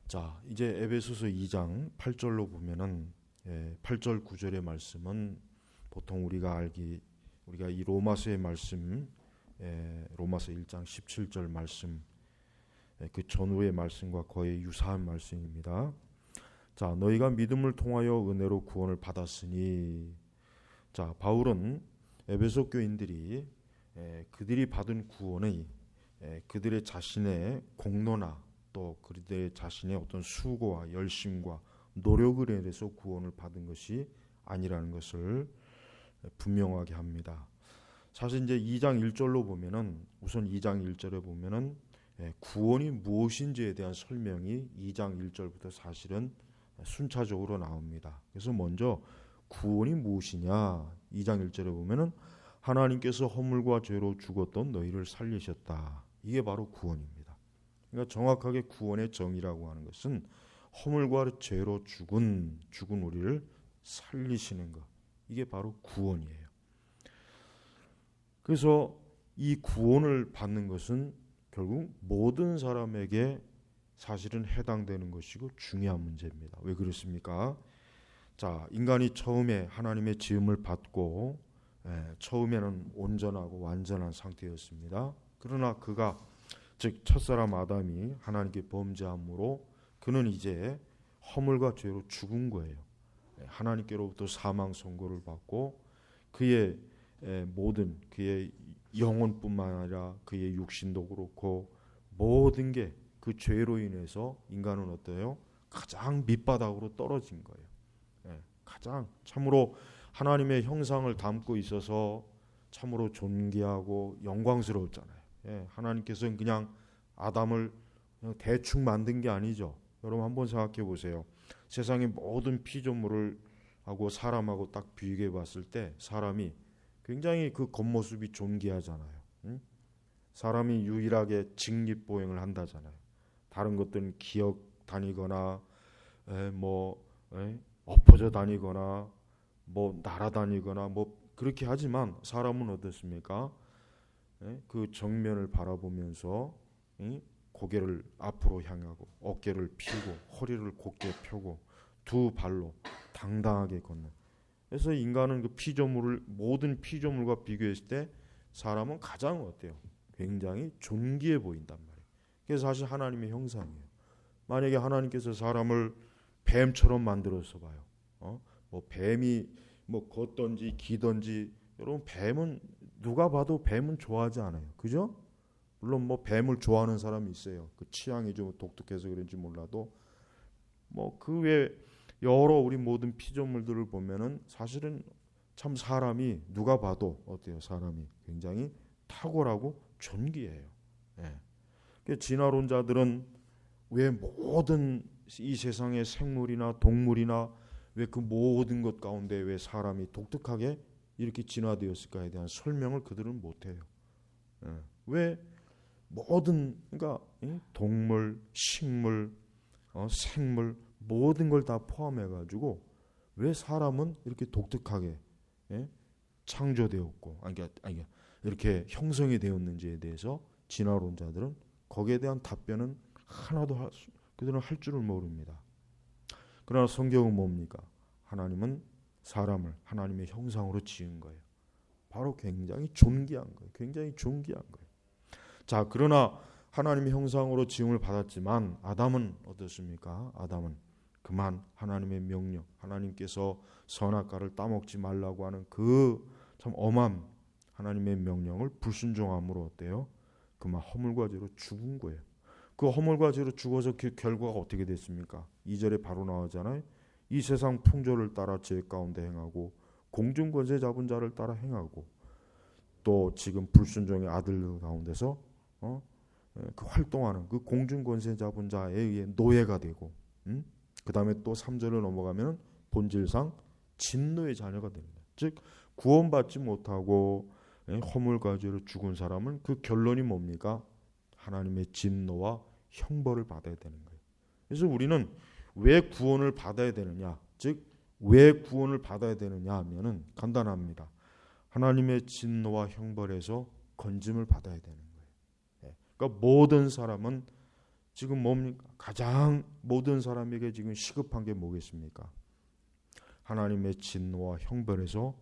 자, 이제 에베소서 2장 8절로 보면은 8절 9절의 말씀은 보통 우리가 이 로마서의 말씀, 로마서 1장 17절 말씀, 그 전후의 말씀과 거의 유사한 말씀입니다. 자, 너희가 믿음을 통하여 은혜로 구원을 받았으니, 자, 바울은 에베소 교인들이 그들이 받은 구원의 그들의 자신의 공로나 또 그들의 자신의 어떤 수고와 열심과 노력을 인해서 구원을 받은 것이 아니라는 것을 분명하게 합니다. 사실 이제 2장 1절로 보면은, 우선 2장 1절에 보면은 구원이 무엇인지에 대한 설명이 2장 1절부터 사실은 순차적으로 나옵니다. 그래서 먼저 구원이 무엇이냐, 2장 1절에 보면은 하나님께서 허물과 죄로 죽었던 너희를 살리셨다. 이게 바로 구원입니다. 그러니까 정확하게 구원의 정의라고 하는 것은 허물과 죄로 죽은 우리를 살리시는 것, 이게 바로 구원이에요. 그래서 이 구원을 받는 것은 결국 모든 사람에게 사실은 해당되는 것이고 중요한 문제입니다. 왜 그렇습니까? 자, 인간이 처음에 하나님의 지음을 받고 처음에는 온전하고 완전한 상태였습니다. 그러나 그가, 즉 첫사람 아담이 하나님께 범죄함으로 그는 이제 허물과 죄로 죽은 거예요. 하나님께로부터 사망 선고를 받고 그의 모든, 그의 영혼뿐만 아니라 그의 육신도 그렇고 모든 게 그 죄로 인해서 인간은 어때요? 가장 밑바닥으로 떨어진 거예요. 가장 참으로 하나님의 형상을 담고 있어서 참으로 존귀하고 영광스러웠잖아요. 하나님께서는 그냥 아담을 그냥 대충 만든 게 아니죠. 여러분 한번 생각해 보세요. 세상의 모든 피조물을 하고 사람하고 딱 비교해 봤을 때 사람이 굉장히 그 겉모습이 존귀하잖아요. 사람이 유일하게 직립보행을 한다잖아요. 다른 것들은 기어 다니거나 엎어져 다니거나 날아다니거나 그렇게 하지만 사람은 어떻습니까? 그 정면을 바라보면서 고개를 앞으로 향하고 어깨를 펴고 허리를 곧게 펴고 두 발로 당당하게 걷는. 그래서 인간은 그 모든 피조물과 비교했을 때 사람은 가장 어때요? 굉장히 존귀해 보인단 말이에요. 그래서 사실 하나님의 형상이에요. 만약에 하나님께서 사람을 뱀처럼 만들어서 봐요. 뱀이 걷던지 기던지, 여러분 뱀은 누가 봐도 뱀은 좋아하지 않아요. 그죠? 물론 뱀을 좋아하는 사람이 있어요. 그 취향이 좀 독특해서 그런지 몰라도 그 외 여러 우리 모든 피조물들을 보면은 사실은 참 사람이 누가 봐도 어때요? 사람이 굉장히 탁월하고 존귀해요. 진화론자들은 왜 모든 이 세상의 생물이나 동물이나 왜 그 모든 것 가운데 왜 사람이 독특하게 이렇게 진화되었을까에 대한 설명을 그들은 못해요. 왜 모든, 그러니까 동물, 식물, 생물 모든 걸 다 포함해가지고 왜 사람은 이렇게 독특하게 창조되었고, 이렇게 형성이 되었는지에 대해서 진화론자들은 거기에 대한 답변은 하나도 그들은 할 줄을 모릅니다. 그러나 성경은 뭡니까? 하나님은 사람을 하나님의 형상으로 지은 거예요. 바로 굉장히 존귀한 거예요. 굉장히 존귀한 거예요. 자, 그러나 하나님의 형상으로 지음을 받았지만 아담은 어떻습니까? 아담은 그만 하나님의 명령, 하나님께서 선악과를 따먹지 말라고 하는 그 참 엄한 하나님의 명령을 불순종함으로 어때요? 그만 허물과 죄로 죽은 거예요. 그 허물과 죄로 죽어서 그 결과가 어떻게 됐습니까? 2절에 바로 나오잖아요. 이 세상 풍조를 따라 죄 가운데 행하고 공중 권세 잡은 자를 따라 행하고 또 지금 불순종의 아들 가운데서 그 활동하는 그 공중 권세 잡은 자에 의해 노예가 되고, 그 다음에 또 3절을 넘어가면 본질상 진노의 자녀가 됩니다. 즉 구원받지 못하고 허물과 죄로 죽은 사람은 그 결론이 뭡니까? 하나님의 진노와 형벌을 받아야 되는 거예요. 그래서 우리는 왜 구원을 받아야 되느냐, 즉 왜 구원을 받아야 되느냐 하면은 간단합니다. 하나님의 진노와 형벌에서 건짐을 받아야 되는 거예요. 그러니까 모든 사람은 지금 뭡니까? 가장 모든 사람에게 지금 시급한 게 뭐겠습니까? 하나님의 진노와 형벌에서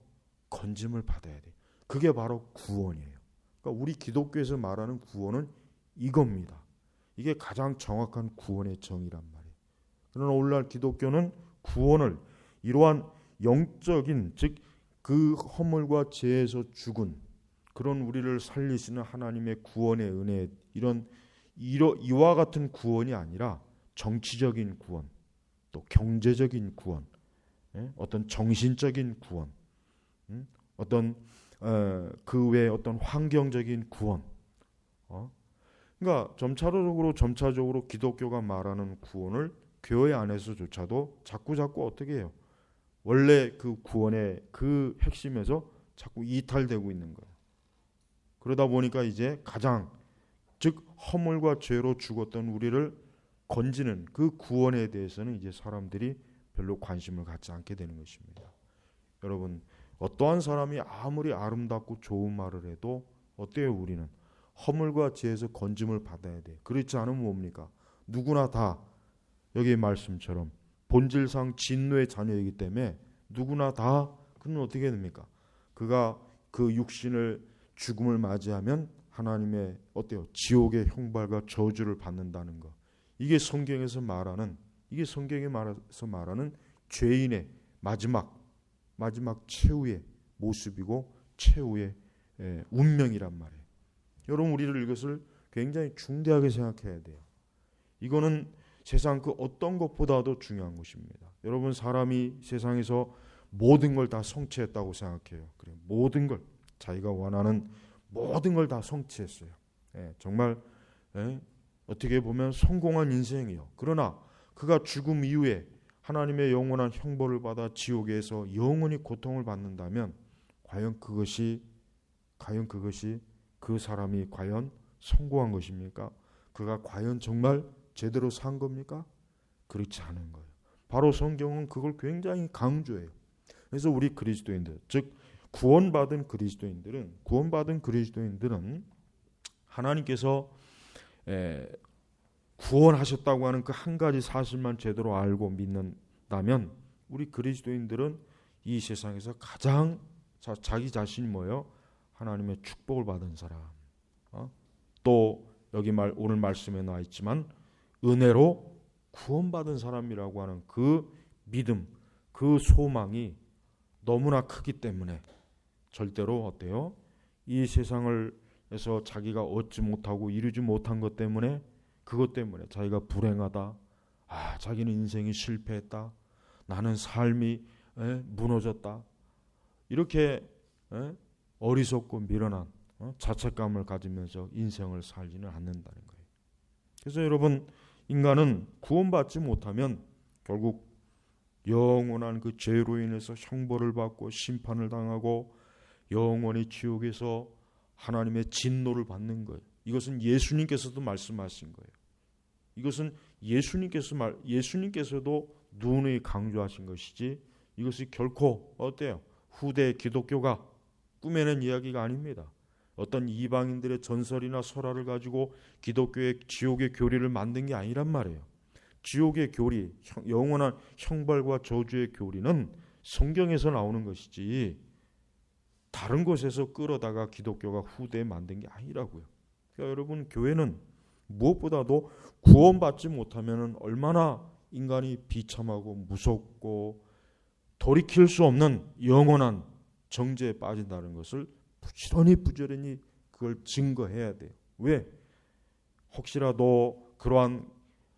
건짐을 받아야 돼. 그게 바로 구원이에요. 그러니까 우리 기독교에서 말하는 구원은 이겁니다. 이게 가장 정확한 구원의 정의란 말이에요. 그러나 오늘날 기독교는 구원을 이러한 영적인, 즉 그 허물과 죄에서 죽은 그런 우리를 살리시는 하나님의 구원의 은혜, 이와 같은 구원이 아니라 정치적인 구원, 또 경제적인 구원, 어떤 정신적인 구원, 어떤 그 외에 어떤 환경적인 구원. 그러니까 점차적으로 기독교가 말하는 구원을 교회 안에서조차도 자꾸 어떻게 해요? 원래 그 구원의 그 핵심에서 자꾸 이탈되고 있는 거예요. 그러다 보니까 이제 가장, 즉 허물과 죄로 죽었던 우리를 건지는 그 구원에 대해서는 이제 사람들이 별로 관심을 갖지 않게 되는 것입니다. 여러분, 어떠한 사람이 아무리 아름답고 좋은 말을 해도 어때요? 우리는 허물과 죄에서 건짐을 받아야 돼. 그렇지 않으면 뭡니까? 누구나 다 여기의 말씀처럼 본질상 진노의 자녀이기 때문에 누구나 다 그는 어떻게 됩니까? 그가 그 육신을 죽음을 맞이하면 하나님의 어때요? 지옥의 형벌과 저주를 받는다는 것. 이게 성경에서 말하는 죄인의 마지막 최후의 모습이고 최후의 운명이란 말이에요. 여러분, 우리를 이것을 굉장히 중대하게 생각해야 돼요. 이거는 세상 그 어떤 것보다도 중요한 것입니다. 여러분, 사람이 세상에서 모든 걸 다 성취했다고 생각해요. 그래, 모든 걸, 자기가 원하는 모든 걸 다 성취했어요. 정말 어떻게 보면 성공한 인생이요. 그러나 그가 죽음 이후에 하나님의 영원한 형벌을 받아 지옥에서 영원히 고통을 받는다면 과연 그것이 그 사람이 과연 성공한 것입니까? 그가 과연 정말 제대로 산 겁니까? 그렇지 않은 거예요. 바로 성경은 그걸 굉장히 강조해요. 그래서 우리 그리스도인들, 즉 구원받은 그리스도인들은 하나님께서 구원하셨다고 하는 그 한 가지 사실만 제대로 알고 믿는다면 우리 그리스도인들은 이 세상에서 가장 자기 자신이 뭐예요? 하나님의 축복을 받은 사람. 또 여기 오늘 말씀에 나와 있지만 은혜로 구원받은 사람이라고 하는 그 믿음, 그 소망이 너무나 크기 때문에 절대로 어때요? 이 세상을에서 자기가 얻지 못하고 이루지 못한 것 때문에, 그것 때문에 자기가 불행하다, 자기는 인생이 실패했다, 나는 삶이 무너졌다, 이렇게 어리석고 미련한 자책감을 가지면서 인생을 살지는 않는다는 거예요. 그래서 여러분, 인간은 구원받지 못하면 결국 영원한 그 죄로 인해서 형벌을 받고 심판을 당하고 영원히 지옥에서 하나님의 진노를 받는 거예요. 이것은 예수님께서도 말씀하신 거예요. 이것은 예수님께서도 누누이 강조하신 것이지, 이것이 결코 어때요? 후대 기독교가 꾸며낸 이야기가 아닙니다. 어떤 이방인들의 전설이나 설화를 가지고 기독교의 지옥의 교리를 만든 게 아니란 말이에요. 지옥의 교리, 영원한 형벌과 저주의 교리는 성경에서 나오는 것이지 다른 곳에서 끌어다가 기독교가 후대에 만든 게 아니라고요. 그러니까 여러분, 교회는 무엇보다도 구원받지 못하면 얼마나 인간이 비참하고 무섭고 돌이킬 수 없는 영원한 정죄에 빠진다는 것을 부지런히 그걸 증거해야 돼요. 왜? 혹시라도 그러한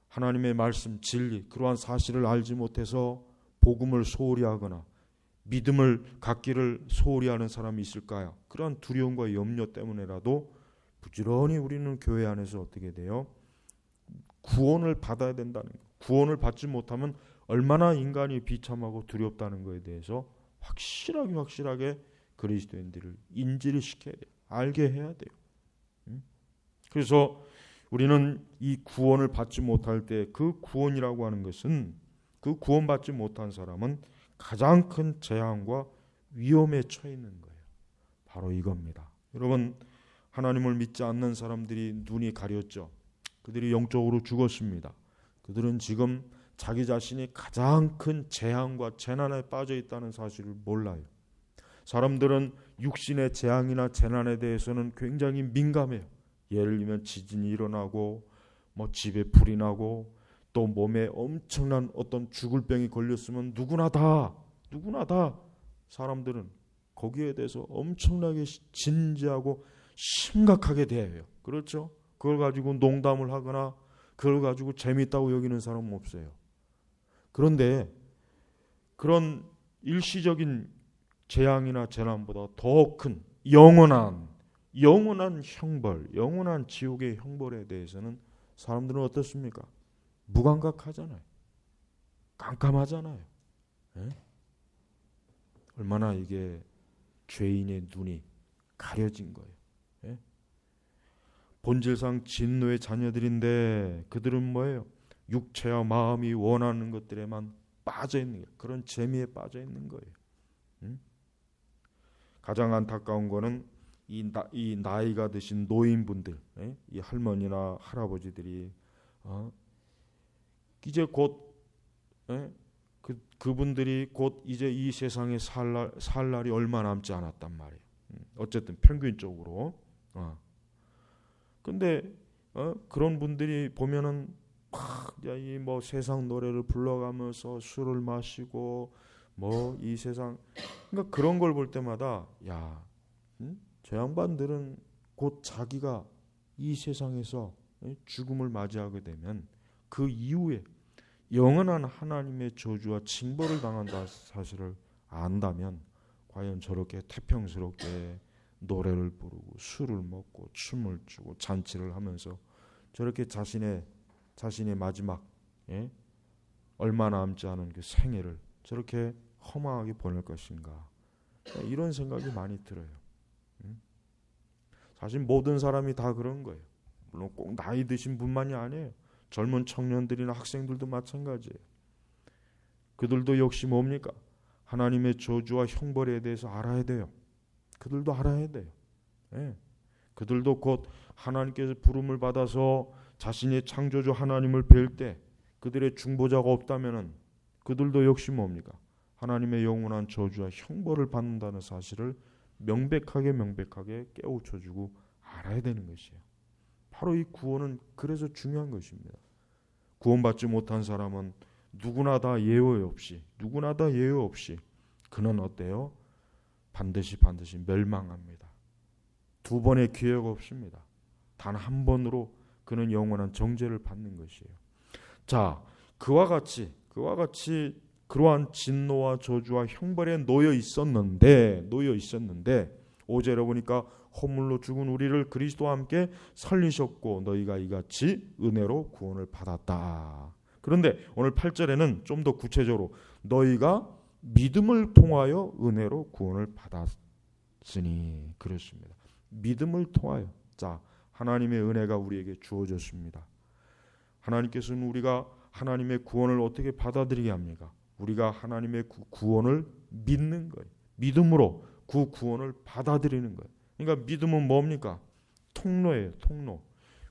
하나님의 말씀, 진리, 그러한 사실을 알지 못해서 복음을 소홀히 하거나 믿음을 갖기를 소홀히 하는 사람이 있을까요? 그러한 두려움과 염려 때문에라도 부지런히 우리는 교회 안에서 어떻게 돼요? 구원을 받아야 된다는 거예요. 구원을 받지 못하면 얼마나 인간이 비참하고 두렵다는 것에 대해서 확실하게 그리스도인들을 인지를 시켜야 돼요. 알게 해야 돼요. 그래서 우리는 이 구원을 받지 못할 때 그 구원이라고 하는 것은, 그 구원받지 못한 사람은 가장 큰 재앙과 위험에 처해 있는 거예요. 바로 이겁니다. 여러분, 하나님을 믿지 않는 사람들이 눈이 가렸죠. 그들이 영적으로 죽었습니다. 그들은 지금 자기 자신이 가장 큰 재앙과 재난에 빠져 있다는 사실을 몰라요. 사람들은 육신의 재앙이나 재난에 대해서는 굉장히 민감해요. 예를 들면 지진이 일어나고 집에 불이 나고 또 몸에 엄청난 어떤 죽을 병이 걸렸으면 누구나 다 사람들은 거기에 대해서 엄청나게 진지하고 심각하게 대해요. 그렇죠? 그걸 가지고 농담을 하거나 그걸 가지고 재미있다고 여기는 사람은 없어요. 그런데 그런 일시적인 재앙이나 재난보다 더 큰 영원한 형벌, 영원한 지옥의 형벌에 대해서는 사람들은 어떻습니까? 무감각하잖아요. 깜깜하잖아요. 예? 얼마나 이게 죄인의 눈이 가려진 거예요. 예? 본질상 진노의 자녀들인데 그들은 뭐예요? 육체와 마음이 원하는 것들에만 빠져 있는 거예요. 그런 재미에 빠져 있는 거예요. 가장 안타까운 거는 이 나이가 드신 노인분들, 이 할머니나 할아버지들이 이제 곧 그분들이 곧 이제 이 세상에 살 날이 얼마 남지 않았단 말이에요. 어쨌든 평균적으로. 근데 그런 분들이 보면은 이 세상 노래를 불러가면서 술을 마시고 이 세상, 그러니까 그런 걸 볼 때마다 저 양반들은 곧 자기가 이 세상에서 죽음을 맞이하게 되면 그 이후에 영원한 하나님의 저주와 징벌을 당한다 사실을 안다면 과연 저렇게 태평스럽게 노래를 부르고 술을 먹고 춤을 추고 잔치를 하면서 저렇게 자신의 마지막 얼마 남지 않은 그 생애를 저렇게 허망하게 보낼 것인가, 이런 생각이 많이 들어요. 사실 모든 사람이 다 그런 거예요. 물론 꼭 나이 드신 분만이 아니에요. 젊은 청년들이나 학생들도 마찬가지예요. 그들도 역시 뭡니까? 하나님의 저주와 형벌에 대해서 알아야 돼요. 그들도 알아야 돼요. 그들도 곧 하나님께서 부름을 받아서 자신의 창조주 하나님을 뵐 때 그들의 중보자가 없다면은 그들도 역시 뭡니까? 하나님의 영원한 저주와 형벌을 받는다는 사실을 명백하게 깨우쳐주고 알아야 되는 것이에요. 바로 이 구원은 그래서 중요한 것입니다. 구원받지 못한 사람은 누구나 다 예외 없이 그는 어때요? 반드시 멸망합니다. 두 번의 기회가 없습니다. 단 한 번으로 그는 영원한 정죄를 받는 것이에요. 자, 그와 같이 그러한 진노와 저주와 형벌에 놓여 있었는데 5절에 보니까 허물로 죽은 우리를 그리스도와 함께 살리셨고 너희가 이같이 은혜로 구원을 받았다. 그런데 오늘 8절에는 좀 더 구체적으로 너희가 믿음을 통하여 은혜로 구원을 받았으니 그렇습니다. 믿음을 통하여. 자, 하나님의 은혜가 우리에게 주어졌습니다. 하나님께서는 우리가 하나님의 구원을 어떻게 받아들이게 합니까? 우리가 하나님의 구원을 믿는 거예요. 믿음으로 그 구원을 받아들이는 거예요. 그러니까 믿음은 뭡니까? 통로예요. 통로.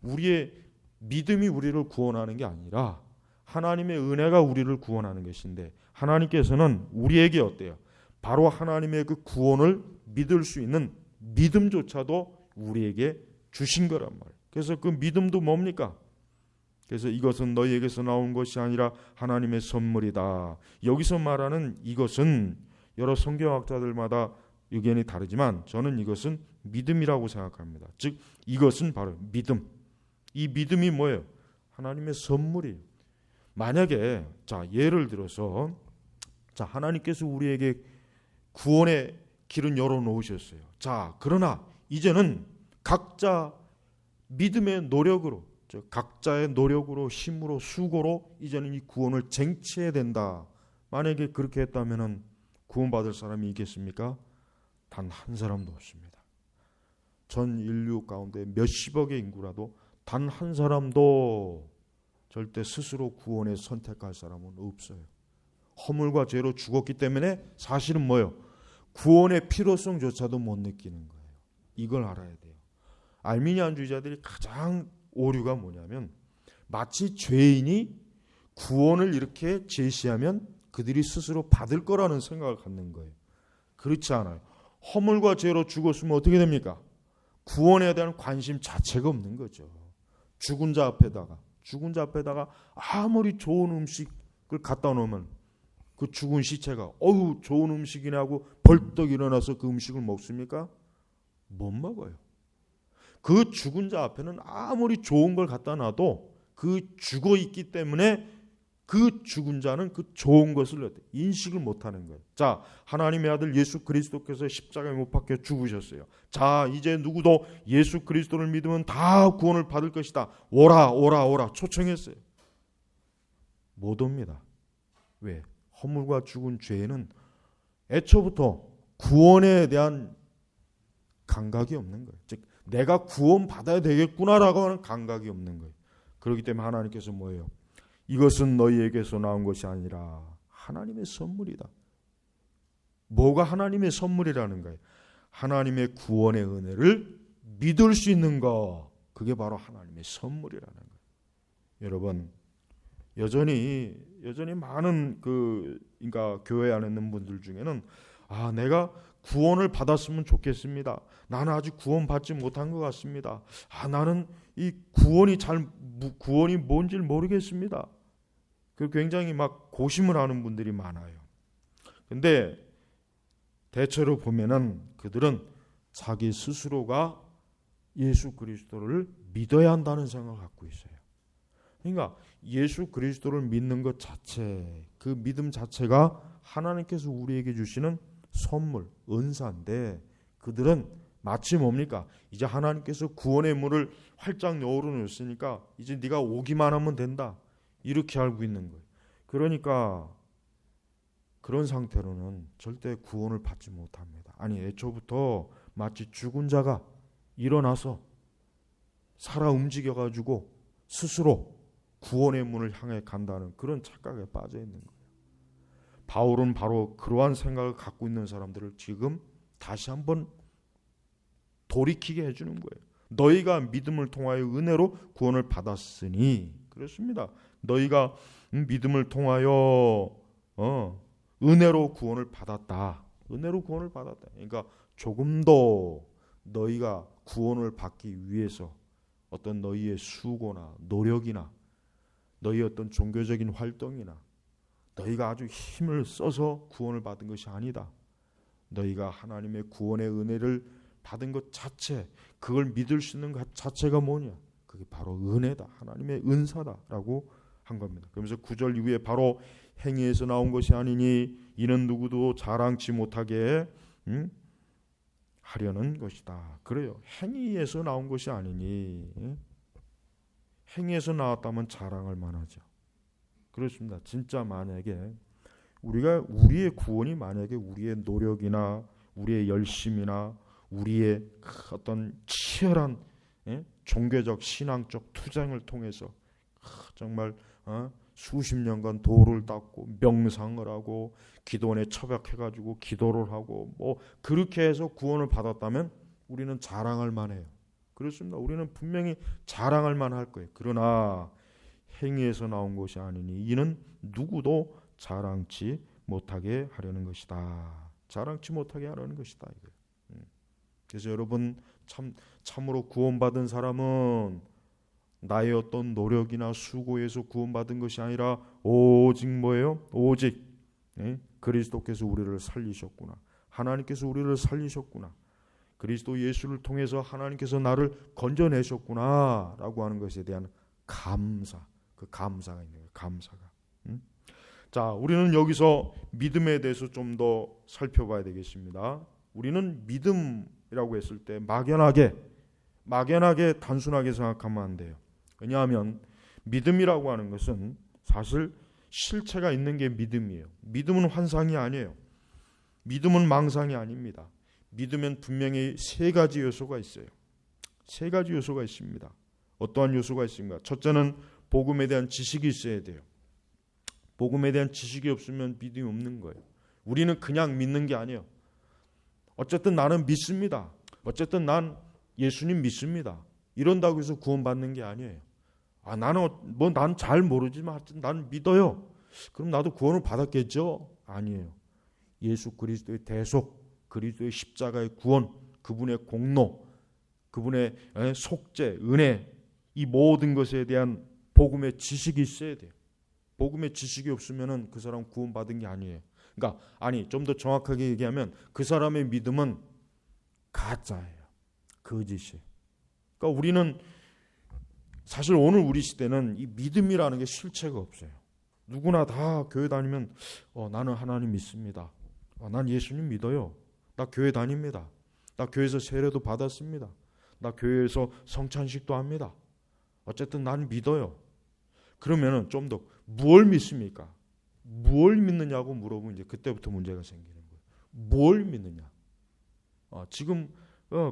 우리의 믿음이 우리를 구원하는 게 아니라 하나님의 은혜가 우리를 구원하는 것인데 하나님께서는 우리에게 어때요? 바로 하나님의 그 구원을 믿을 수 있는 믿음조차도 우리에게 주신 거란 말이에요. 그래서 그 믿음도 뭡니까? 그래서 이것은 너희에게서 나온 것이 아니라 하나님의 선물이다. 여기서 말하는 이것은 여러 성경학자들마다 의견이 다르지만 저는 이것은 믿음이라고 생각합니다. 즉 이것은 바로 믿음. 이 믿음이 뭐예요? 하나님의 선물이에요. 만약에 예를 들어서 하나님께서 우리에게 구원의 길은 열어놓으셨어요. 그러나 이제는 각자 믿음의 노력으로 각자의 노력으로 힘으로 수고로 이제는 이 구원을 쟁취해야 된다. 만약에 그렇게 했다면 구원받을 사람이 있겠습니까? 단 한 사람도 없습니다. 전 인류 가운데 몇십억의 인구라도 단 한 사람도 절대 스스로 구원에 선택할 사람은 없어요. 허물과 죄로 죽었기 때문에 사실은 뭐예요? 구원의 필요성조차도 못 느끼는 거예요. 이걸 알아야 돼요. 알미니안주의자들이 가장 오류가 뭐냐면 마치 죄인이 구원을 이렇게 제시하면 그들이 스스로 받을 거라는 생각을 갖는 거예요. 그렇지 않아요. 허물과 죄로 죽었으면 어떻게 됩니까? 구원에 대한 관심 자체가 없는 거죠. 죽은 자 앞에다가 아무리 좋은 음식을 갖다 놓으면 그 죽은 시체가 어우 좋은 음식이네 하고 벌떡 일어나서 그 음식을 먹습니까? 못 먹어요. 그 죽은 자 앞에는 아무리 좋은 걸 갖다 놔도 그 죽어 있기 때문에 그 죽은 자는 그 좋은 것을 인식을 못하는 거예요. 자, 하나님의 아들 예수 그리스도께서 십자가에 못 박혀 죽으셨어요. 자, 이제 누구도 예수 그리스도를 믿으면 다 구원을 받을 것이다. 오라 오라 오라 초청했어요. 못 옵니다. 왜? 허물과 죽은 죄는 애초부터 구원에 대한 감각이 없는 거예요. 즉 내가 구원 받아야 되겠구나라고 하는 감각이 없는 거예요. 그렇기 때문에 하나님께서 뭐예요? 이것은 너희에게서 나온 것이 아니라 하나님의 선물이다. 뭐가 하나님의 선물이라는 거예요? 하나님의 구원의 은혜를 믿을 수 있는 것, 그게 바로 하나님의 선물이라는 거예요. 여러분, 여전히 많은 그러니까 교회 안에 있는 분들 중에는 내가 구원을 받았으면 좋겠습니다. 나는 아직 구원 받지 못한 것 같습니다. 나는 이 구원이 뭔지 모르겠습니다. 그 굉장히 막 고심을 하는 분들이 많아요. 근데 대체로 보면은 그들은 자기 스스로가 예수 그리스도를 믿어야 한다는 생각을 갖고 있어요. 그러니까 예수 그리스도를 믿는 것 자체, 그 믿음 자체가 하나님께서 우리에게 주시는 선물, 은사인데 그들은 마치 뭡니까? 이제 하나님께서 구원의 문을 활짝 열어놓으시니까 이제 네가 오기만 하면 된다. 이렇게 알고 있는 거예요. 그러니까 그런 상태로는 절대 구원을 받지 못합니다. 아니 애초부터 마치 죽은 자가 일어나서 살아 움직여가지고 스스로 구원의 문을 향해 간다는 그런 착각에 빠져 있는 거예요. 바울은 바로 그러한 생각을 갖고 있는 사람들을 지금 다시 한번 돌이키게 해주는 거예요. 너희가 믿음을 통하여 은혜로 구원을 받았으니, 그렇습니다. 너희가 믿음을 통하여 은혜로 구원을 받았다. 은혜로 구원을 받았다. 그러니까 조금 더 너희가 구원을 받기 위해서 어떤 너희의 수고나 노력이나 너희의 어떤 종교적인 활동이나 너희가 아주 힘을 써서 구원을 받은 것이 아니다. 너희가 하나님의 구원의 은혜를 받은 것 자체, 그걸 믿을 수 있는 것 자체가 뭐냐? 그게 바로 은혜다. 하나님의 은사다라고 한 겁니다. 그러면서 9절 이후에 바로 행위에서 나온 것이 아니니 이는 누구도 자랑치 못하게 하려는 것이다. 그래요. 행위에서 나온 것이 아니니 행위에서 나왔다면 자랑할 만하죠. 그렇습니다. 진짜 만약에 우리의 구원이 만약에 우리의 노력이나 우리의 열심이나 우리의 어떤 치열한 종교적 신앙적 투쟁을 통해서 정말 수십 년간 도를 닦고 명상을 하고 기도원에 처박혀가지고 기도를 하고 뭐 그렇게 해서 구원을 받았다면 우리는 자랑할 만해요. 그렇습니다. 우리는 분명히 자랑할 만할 거예요. 그러나 행위에서 나온 것이 아니니 이는 누구도 자랑치 못하게 하려는 것이다. 자랑치 못하게 하려는 것이다. 그래서 여러분 참으로 구원받은 사람은 나의 어떤 노력이나 수고에서 구원받은 것이 아니라 오직 뭐예요? 오직 그리스도께서 우리를 살리셨구나. 하나님께서 우리를 살리셨구나. 그리스도 예수를 통해서 하나님께서 나를 건져내셨구나 라고 하는 것에 대한 감사, 그 감사가 있는 거예요. 감사가. 자, 우리는 여기서 믿음에 대해서 좀 더 살펴봐야 되겠습니다. 우리는 믿음이라고 했을 때 막연하게 단순하게 생각하면 안 돼요. 왜냐하면 믿음이라고 하는 것은 사실 실체가 있는 게 믿음이에요. 믿음은 환상이 아니에요. 믿음은 망상이 아닙니다. 믿으면 분명히 세 가지 요소가 있어요. 세 가지 요소가 있습니다. 어떠한 요소가 있습니까? 첫째는 복음에 대한 지식이 있어야 돼요. 복음에 대한 지식이 없으면 믿음이 없는 거예요. 우리는 그냥 믿는 게 아니에요. 어쨌든 나는 믿습니다. 어쨌든 난 예수님 믿습니다. 이런다고 해서 구원받는 게 아니에요. 나는 난 잘 모르지만 하여튼 난 믿어요. 그럼 나도 구원을 받았겠죠? 아니에요. 예수 그리스도의 대속, 그리스도의 십자가의 구원, 그분의 공로, 그분의 속죄, 은혜, 이 모든 것에 대한 복음의 지식이 있어야 돼요. 복음의 지식이 없으면 그 사람 구원받은 게 아니에요. 그러니까 좀 더 정확하게 얘기하면 그 사람의 믿음은 가짜예요. 거짓이에요. 그러니까 우리는 사실 오늘 우리 시대는 이 믿음이라는 게 실체가 없어요. 누구나 다 교회 다니면 나는 하나님 믿습니다. 난 예수님 믿어요. 나 교회 다닙니다. 나 교회에서 세례도 받았습니다. 나 교회에서 성찬식도 합니다. 어쨌든 난 믿어요. 그러면은 좀 더 뭘 믿습니까? 뭘 믿느냐고 물어보면 이제 그때부터 문제가 생기는 거예요. 뭘 믿느냐? 지금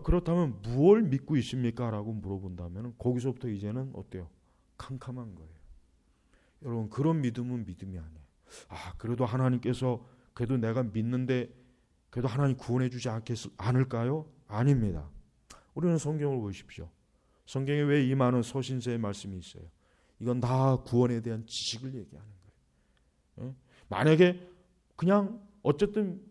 그렇다면 뭘 믿고 있습니까? 라고 물어본다면 거기서부터 이제는 어때요? 캄캄한 거예요. 여러분, 그런 믿음은 믿음이 아니에요. 그래도 하나님께서 그래도 내가 믿는데 그래도 하나님 구원해 주지 않을까요? 아닙니다. 우리는 성경을 보십시오. 성경에 왜 이 많은 서신서의 말씀이 있어요? 이건 다 구원에 대한 지식을 얘기하는 거예요. 만약에 그냥 어쨌든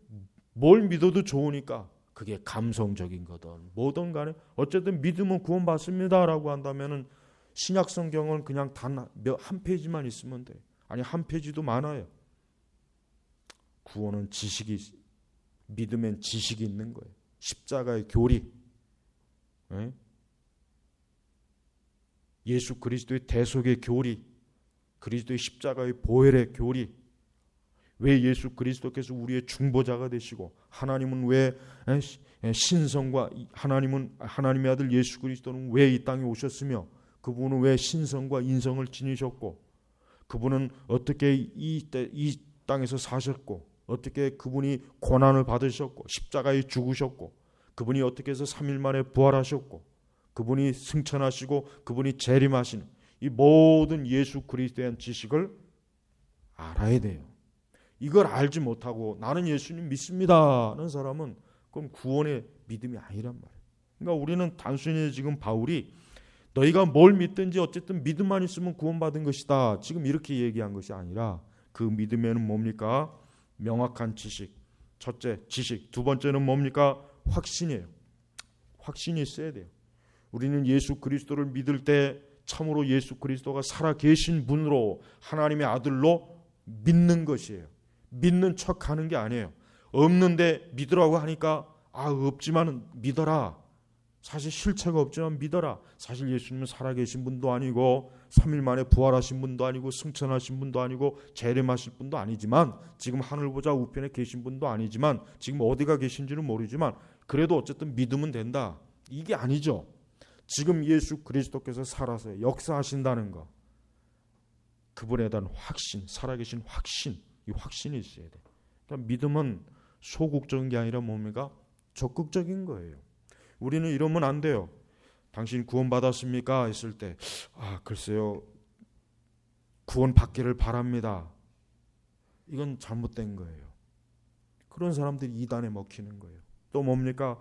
뭘 믿어도 좋으니까 그게 감성적인 거든 뭐든 간에 어쨌든 믿으면 구원받습니다라고 한다면은 신약 성경은 그냥 단 한 페이지만 있으면 돼. 아니 한 페이지도 많아요. 구원은 지식이, 믿음엔 지식이 있는 거예요. 십자가의 교리, 예수 그리스도의 대속의 교리, 그리스도의 십자가의 보혈의 교리, 왜 예수 그리스도께서 우리의 중보자가 되시고 하나님은 왜 신성과 하나님의 아들 예수 그리스도는 왜 이 땅에 오셨으며 그분은 왜 신성과 인성을 지니셨고 그분은 어떻게 이 땅에서 사셨고 어떻게 그분이 고난을 받으셨고 십자가에 죽으셨고 그분이 어떻게 해서 3일 만에 부활하셨고 그분이 승천하시고 그분이 재림하시는 이 모든 예수 그리스도에 대한 지식을 알아야 돼요. 이걸 알지 못하고 나는 예수님 믿습니다 하는 사람은 그건 구원의 믿음이 아니란 말이에요. 그러니까 우리는 단순히 지금 바울이 너희가 뭘 믿든지 어쨌든 믿음만 있으면 구원받은 것이다 지금 이렇게 얘기한 것이 아니라 그 믿음에는 뭡니까? 명확한 지식, 첫째 지식, 두 번째는 뭡니까? 확신이에요. 확신이 있어야 돼요. 우리는 예수 그리스도를 믿을 때 참으로 예수 그리스도가 살아계신 분으로 하나님의 아들로 믿는 것이에요. 믿는 척하는 게 아니에요. 없는데 믿으라고 하니까 없지만 믿어라. 사실 실체가 없지만 믿어라. 사실 예수님은 살아계신 분도 아니고 3일 만에 부활하신 분도 아니고 승천하신 분도 아니고 재림하실 분도 아니지만 지금 하늘 보좌 우편에 계신 분도 아니지만 지금 어디가 계신지는 모르지만 그래도 어쨌든 믿으면 된다. 이게 아니죠. 지금 예수 그리스도께서 살아서 역사하신다는 것, 그분에 대한 확신, 살아계신 확신, 이 확신이 있어야 돼요. 그러니까 믿음은 소극적인 게 아니라 뭡니까? 적극적인 거예요. 우리는 이러면 안 돼요. 당신 구원 받았습니까? 했을 때 글쎄요 구원 받기를 바랍니다. 이건 잘못된 거예요. 그런 사람들이 이단에 먹히는 거예요. 또 뭡니까?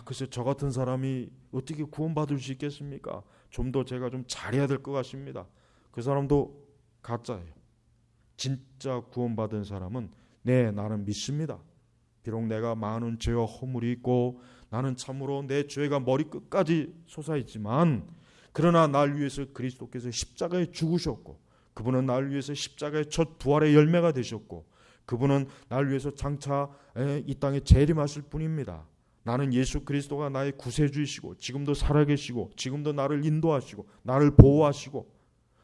글쎄 저 같은 사람이 어떻게 구원받을 수 있겠습니까? 좀 더 제가 좀 잘해야 될 것 같습니다. 그 사람도 가짜예요. 진짜 구원받은 사람은 나는 믿습니다. 비록 내가 많은 죄와 허물이 있고 나는 참으로 내 죄가 머리끝까지 솟아있지만 그러나 날 위해서 그리스도께서 십자가에 죽으셨고 그분은 날 위해서 십자가의 첫 부활의 열매가 되셨고 그분은 날 위해서 장차 이 땅에 재림하실 분입니다. 나는 예수 그리스도가 나의 구세주이시고 지금도 살아계시고 지금도 나를 인도하시고 나를 보호하시고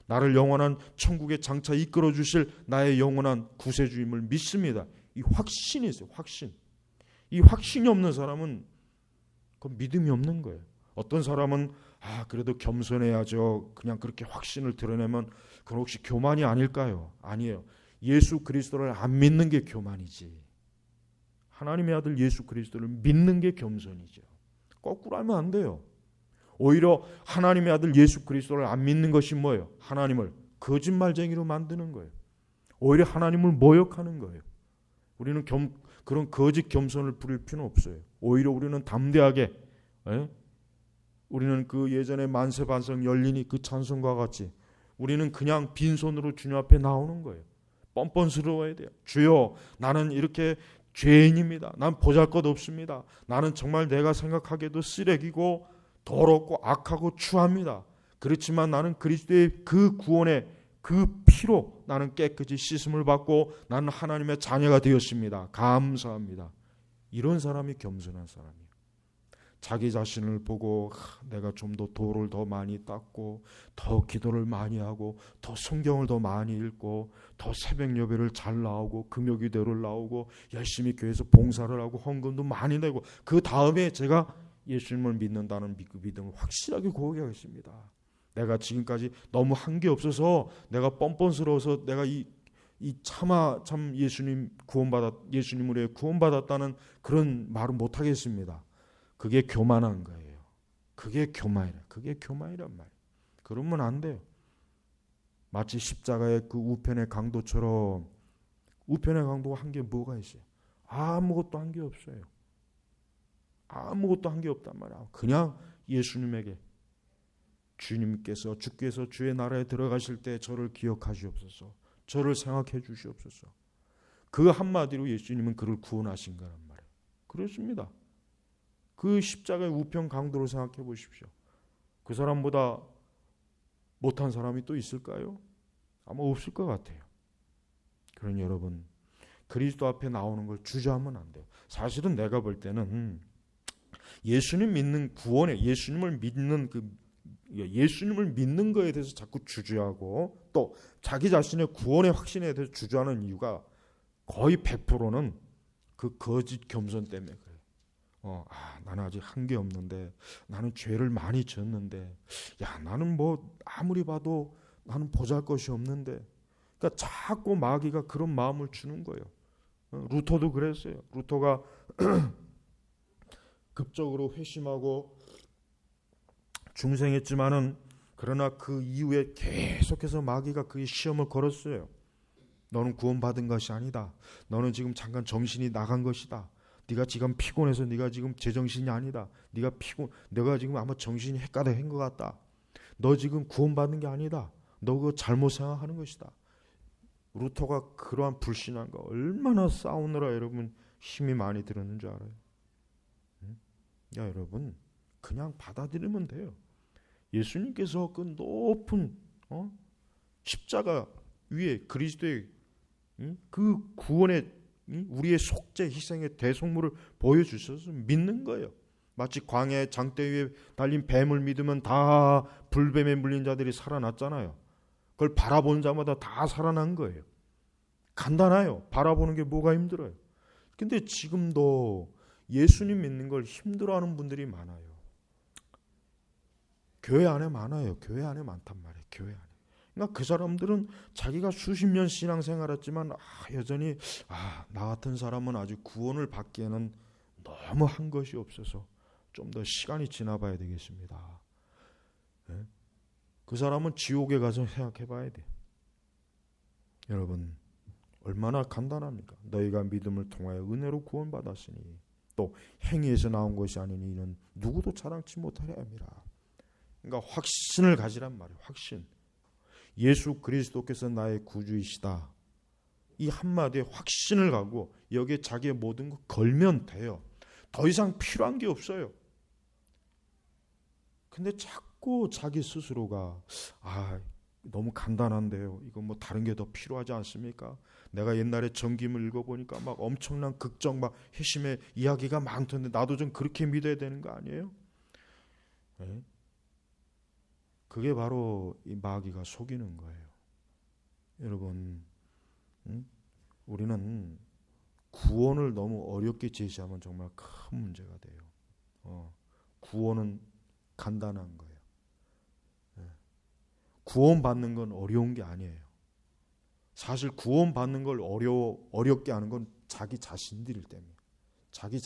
나를 영원한 천국에 장차 이끌어 주실 나의 영원한 구세주임을 믿습니다. 이 확신이 있어요. 확신. 이 확신이 없는 사람은 그건 믿음이 없는 거예요. 어떤 사람은 그래도 겸손해야죠. 그냥 그렇게 확신을 드러내면 그건 혹시 교만이 아닐까요? 아니에요. 예수 그리스도를 안 믿는 게 교만이지. 하나님의 아들 예수 그리스도를 믿는 게 겸손이죠. 거꾸로 하면 안 돼요. 오히려 하나님의 아들 예수 그리스도를 안 믿는 것이 뭐예요? 하나님을 거짓말쟁이로 만드는 거예요. 오히려 하나님을 모욕하는 거예요. 우리는 그런 거짓 겸손을 부릴 필요는 없어요. 오히려 우리는 담대하게 우리는 그 예전에 만세반성 열리니 그 찬송과 같이 우리는 그냥 빈손으로 주님 앞에 나오는 거예요. 뻔뻔스러워야 돼요. 주여, 나는 이렇게 죄인입니다. 난 보잘것없습니다. 나는 정말 내가 생각하기에도 쓰레기고 더럽고 악하고 추합니다. 그렇지만 나는 그리스도의 그 구원의 그 피로 나는 깨끗이 씻음을 받고 나는 하나님의 자녀가 되었습니다. 감사합니다. 이런 사람이 겸손한 사람이에요. 자기 자신을 보고 내가 좀 더 도를 더 많이 닦고 더 기도를 많이 하고 더 성경을 더 많이 읽고 더 새벽 예배를 잘 나오고 금요기도를 나오고 열심히 교회에서 봉사를 하고 헌금도 많이 내고 그 다음에 제가 예수님을 믿는다는 믿음을 확실하게 고백하겠습니다. 내가 지금까지 너무 한 게 없어서 내가 뻔뻔스러워서 내가 이 참 예수님으로 구원받았다는 그런 말은 못 하겠습니다. 그게 교만한 거예요. 그게 교만이란 말이에요. 그러면 안 돼요. 마치 십자가의 그 우편의 강도처럼 우편의 강도가 한 게 뭐가 있어요? 아무것도 한 게 없어요. 아무것도 한 게 없단 말이야. 그냥 예수님에게 주께서 주의 나라에 들어가실 때 저를 기억하시옵소서. 저를 생각해 주시옵소서. 그 한마디로 예수님은 그를 구원하신 거란 말이에요. 그렇습니다. 그 십자가의 우편 강도를 생각해 보십시오. 그 사람보다 못한 사람이 또 있을까요? 아마 없을 것 같아요. 그러니 여러분, 그리스도 앞에 나오는 걸 주저하면 안 돼요. 사실은 내가 볼 때는 예수님 믿는 구원에 예수님을 믿는 거에 대해서 자꾸 주저하고 또 자기 자신의 구원의 확신에 대해서 주저하는 이유가 거의 100%는 그 거짓 겸손 때문에 그래요. 나는 아직 한 게 없는데, 나는 죄를 많이 졌는데, 나는 뭐 아무리 봐도 나는 보잘것이 없는데, 그러니까 자꾸 마귀가 그런 마음을 주는 거예요. 루터도 그랬어요. 루터가 급적으로 회심하고 중생했지만은 그러나 그 이후에 계속해서 마귀가 그 시험을 걸었어요. 너는 구원받은 것이 아니다. 너는 지금 잠깐 정신이 나간 것이다. 네가 지금 피곤해서 네가 지금 제정신이 아니다. 내가 지금 아마 정신이 헷가닥한 것 같다. 너 지금 구원받는 게 아니다. 너 그거 잘못 생각하는 것이다. 루터가 그러한 불신앙과 얼마나 싸우느라 여러분 힘이 많이 들었는 줄 알아요? 여러분 그냥 받아들이면 돼요. 예수님께서 그 높은 십자가 위에 그리스도의 그 구원의 우리의 속죄 희생의 대속물을 보여주셔서 믿는 거예요. 마치 광야의 장대 위에 달린 뱀을 믿으면 다 불뱀에 물린 자들이 살아났잖아요. 그걸 바라보는 자마다 다 살아난 거예요. 간단해요. 바라보는 게 뭐가 힘들어요. 근데 지금도 예수님 믿는 걸 힘들어하는 분들이 많아요. 교회 안에 많아요. 교회 안에 많단 말이에요. 교회 안에. 그러니까 그 사람들은 자기가 수십 년 신앙생활했지만 여전히 나 같은 사람은 아직 구원을 받기에는 너무 한 것이 없어서 좀 더 시간이 지나봐야 되겠습니다. 네? 그 사람은 지옥에 가서 생각해 봐야 돼요. 여러분 얼마나 간단합니까? 너희가 믿음을 통하여 은혜로 구원받았으니 또 행위에서 나온 것이 아니니 이는 누구도 자랑치 못하려 함이라. 그러니까 확신을 가지란 말이에요. 확신. 예수 그리스도께서 나의 구주이시다. 이 한마디에 확신을 가고 여기에 자기의 모든 거 걸면 돼요. 더 이상 필요한 게 없어요. 근데 자꾸 자기 스스로가 너무 간단한데요. 이거 뭐 다른 게 더 필요하지 않습니까? 내가 옛날에 전김을 읽어보니까 막 엄청난 극적 막 회심의 이야기가 많던데 나도 좀 그렇게 믿어야 되는 거 아니에요? 네? 그게 바로 이 마귀가 속이는 거예요. 여러분, 우리는 구원을 너무 어렵게 제시하면 정말 큰 문제가 돼요. 구원은 간단한 거예요. 구원받는 건 어려운 게 아니에요. 사실 구원받는 걸 어렵게 하는 건 자기 자신들 때문에. 자기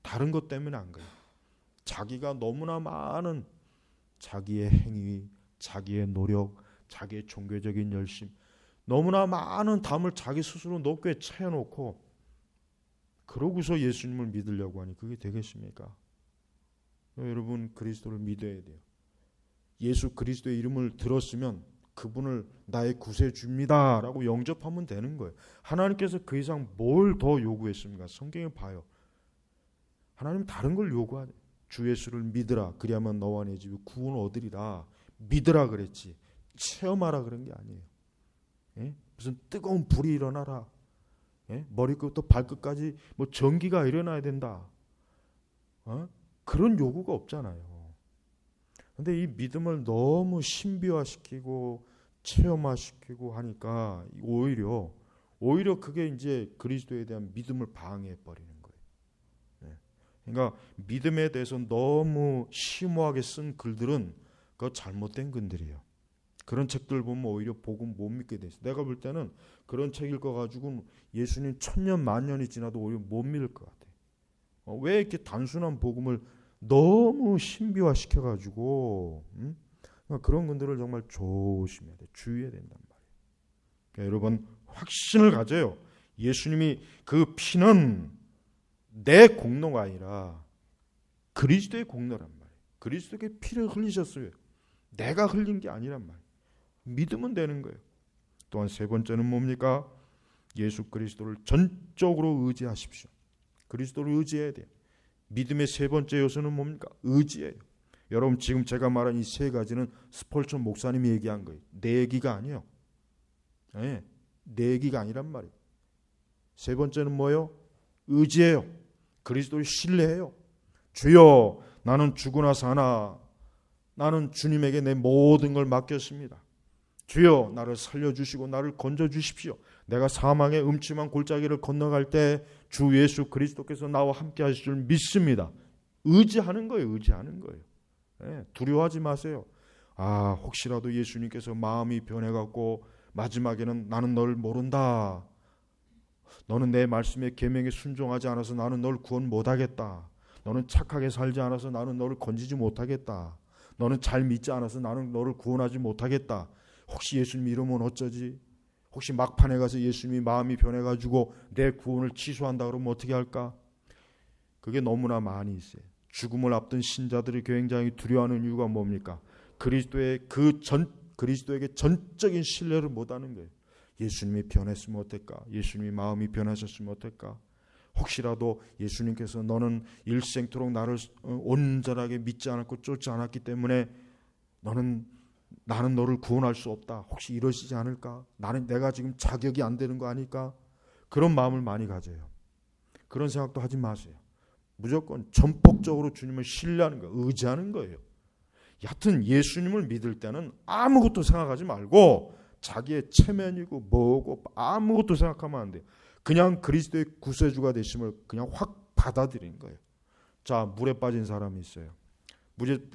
다른 것 때문에 안 그래요. 자기가 너무나 많은 자기의 행위, 자기의 노력, 자기의 종교적인 열심, 너무나 많은 담을 자기 스스로 높게 채워놓고 그러고서 예수님을 믿으려고 하니 그게 되겠습니까? 여러분 그리스도를 믿어야 돼요. 예수 그리스도의 이름을 들었으면 그분을 나의 구세주입니다 라고 영접하면 되는 거예요. 하나님께서 그 이상 뭘 더 요구했습니까? 성경에 봐요. 하나님 다른 걸 요구하죠. 주 예수를 믿으라 그리하면 너와 내 집이 구원을 얻으리라. 믿으라 그랬지 체험하라 그런 게 아니에요. 예? 무슨 뜨거운 불이 일어나라. 예? 머리끝부터 발끝까지 뭐 전기가 일어나야 된다. 그런 요구가 없잖아요. 근데 이 믿음을 너무 신비화시키고 체험화시키고 하니까 오히려 그게 이제 그리스도에 대한 믿음을 방해해 버리는 거예요. 네. 그러니까 믿음에 대해서 너무 심오하게 쓴 글들은 그거 잘못된 글들이에요. 그런 책들 보면 오히려 복음 못 믿게 돼 있어요. 내가 볼 때는 그런 책 읽어 가지고 예수님 1000년 만년이 지나도 오히려 못 믿을 것 같아요. 왜 이렇게 단순한 복음을 너무 신비화 시켜가지고 그런 분들을 정말 조심해야 돼. 주의해야 된단 말이에요. 그러니까 여러분 확신을 가져요. 예수님이 그 피는 내 공로가 아니라 그리스도의 공로란 말이에요. 그리스도의 피를 흘리셨어요. 내가 흘린 게 아니란 말이에요. 믿으면 되는 거예요. 또한 세 번째는 뭡니까? 예수 그리스도를 전적으로 의지하십시오. 그리스도를 의지해야 돼요. 믿음의 세 번째 요소는 뭡니까? 의지예요. 여러분 지금 제가 말한 이 세 가지는 스펄전 목사님이 얘기한 거예요. 내 얘기가 아니에요. 네, 내 얘기가 아니란 말이에요. 세 번째는 뭐예요? 의지예요. 그리스도를 신뢰해요. 주여 나는 죽으나 사나 나는 주님에게 내 모든 걸 맡겼습니다. 주여 나를 살려주시고 나를 건져주십시오. 내가 사망의 음침한 골짜기를 건너갈 때 주 예수 그리스도께서 나와 함께 하실 줄 믿습니다. 의지하는 거예요. 의지하는 거예요. 네, 두려워하지 마세요. 혹시라도 예수님께서 마음이 변해갖고 마지막에는 나는 널 모른다. 너는 내 말씀에 계명에 순종하지 않아서 나는 널 구원 못하겠다. 너는 착하게 살지 않아서 나는 너를 건지지 못하겠다. 너는 잘 믿지 않아서 나는 너를 구원하지 못하겠다. 혹시 예수님 이러면 어쩌지? 혹시 막판에 가서 예수님이 마음이 변해가지고 내 구원을 취소한다 그러면 어떻게 할까? 그게 너무나 많이 있어요. 죽음을 앞둔 신자들이 굉장히 두려워하는 이유가 뭡니까? 그리스도에게 전적인 신뢰를 못하는 거예요. 예수님이 변했으면 어떨까? 예수님이 마음이 변하셨으면 어떨까? 혹시라도 예수님께서 너는 일생토록 나를 온전하게 믿지 않았고 쫓지 않았기 때문에 나는 너를 구원할 수 없다. 혹시 이러시지 않을까? 내가 지금 자격이 안 되는 거 아닐까? 그런 마음을 많이 가져요. 그런 생각도 하지 마세요. 무조건 전폭적으로 주님을 신뢰하는 거예요. 의지하는 거예요. 여하튼 예수님을 믿을 때는 아무것도 생각하지 말고 자기의 체면이고 뭐고 아무것도 생각하면 안 돼요. 그냥 그리스도의 구세주가 되심을 그냥 확 받아들이는 거예요. 자, 물에 빠진 사람이 있어요.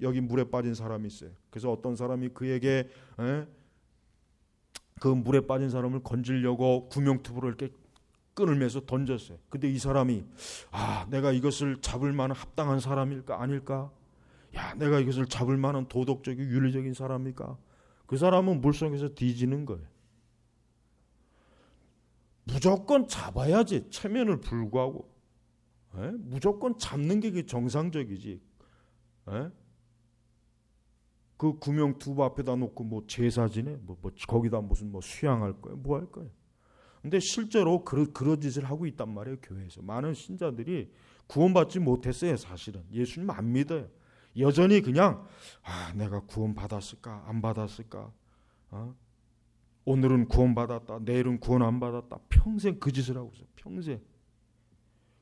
여기 물에 빠진 사람이 있어요. 그래서 어떤 사람이 그에게 그 물에 빠진 사람을 건지려고 구명투구를 이렇게 끈을 매서 던졌어요. 근데 이 사람이 내가 이것을 잡을 만한 합당한 사람일까 아닐까? 내가 이것을 잡을 만한 도덕적인 윤리적인 사람일까? 그 사람은 물속에서 뒤지는 거예요. 무조건 잡아야지. 체면을 불구하고 무조건 잡는 게 정상적이지. 그 구명투구 앞에다 놓고 뭐 제사 지내? 뭐 거기다 무슨 수양할 거예요? 뭐 할 거예요? 근데 실제로 그런 짓을 하고 있단 말이에요. 교회에서 많은 신자들이 구원받지 못했어요. 사실은 예수님 안 믿어요. 여전히 그냥 내가 구원받았을까 안 받았을까? 오늘은 구원받았다 내일은 구원 안 받았다. 평생 그 짓을 하고 있어요. 평생.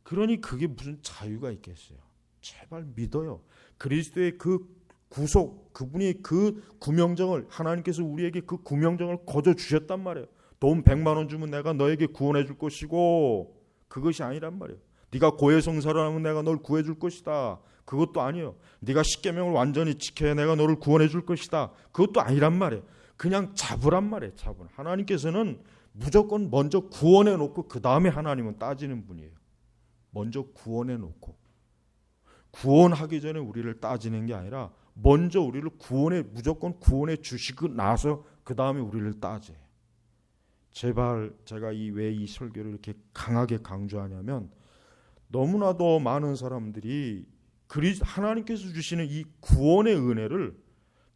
그러니 그게 무슨 자유가 있겠어요. 제발 믿어요. 그리스도의 그 구속, 그분이 그 구명정을, 하나님께서 우리에게 그 구명정을 거저 주셨단 말이에요. 돈 100만 원 주면 내가 너에게 구원해 줄 것이고, 그것이 아니란 말이에요. 네가 고해성사를 하면 내가 널 구해 줄 것이다. 그것도 아니에요. 네가 십계명을 완전히 지켜야 내가 너를 구원해 줄 것이다. 그것도 아니란 말이에요. 그냥 잡으란 말이에요. 잡은. 하나님께서는 무조건 먼저 구원해 놓고 그 다음에 하나님은 따지는 분이에요. 먼저 구원해 놓고 구원하기 전에 우리를 따지는 게 아니라 먼저 우리를 무조건 구원해 주시고 나서 그 다음에 우리를 따져요. 제발 제가 왜 이 설교를 이렇게 강하게 강조하냐면 너무나도 많은 사람들이 하나님께서 주시는 이 구원의 은혜를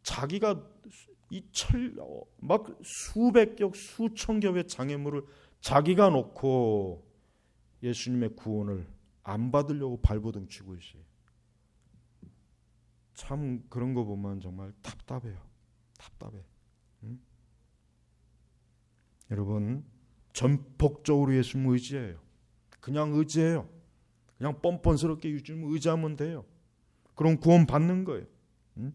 자기가 막 수백 겹 수천 겹의 장애물을 자기가 놓고 예수님의 구원을 안 받으려고 발버둥 치고 있어요. 참 그런 거 보면 정말 답답해요. 답답해. 응? 여러분, 전폭적으로 예수님 의지해요. 그냥 의지해요. 그냥 뻔뻔스럽게 예수님 의지하면 돼요. 그럼 구원 받는 거예요. 응?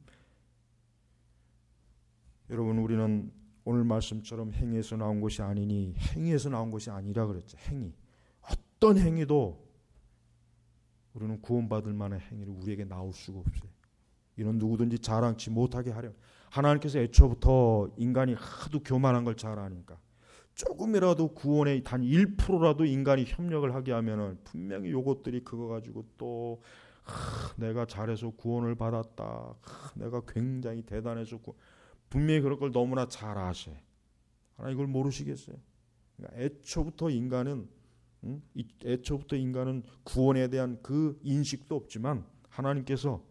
여러분, 우리는 오늘 말씀처럼 행위에서 나온 것이 아니니, 행위에서 나온 것이 아니라 그랬죠. 행위. 어떤 행위도 우리는 구원받을 만한 행위를 우리에게 나올 수가 없어요. 이런 누구든지 자랑치 못하게 하려. 하나님께서 애초부터 인간이 하도 교만한 걸 잘 아니까 조금이라도 구원에 단 1%라도 인간이 협력을 하게 하면은 분명히 요것들이 그거 가지고 또 내가 잘해서 구원을 받았다. 내가 굉장히 대단해서 분명히 그럴 걸 너무나 잘 아셔. 하나님 이걸 모르시겠어요? 그러니까 애초부터 인간은 구원에 대한 그 인식도 없지만 하나님께서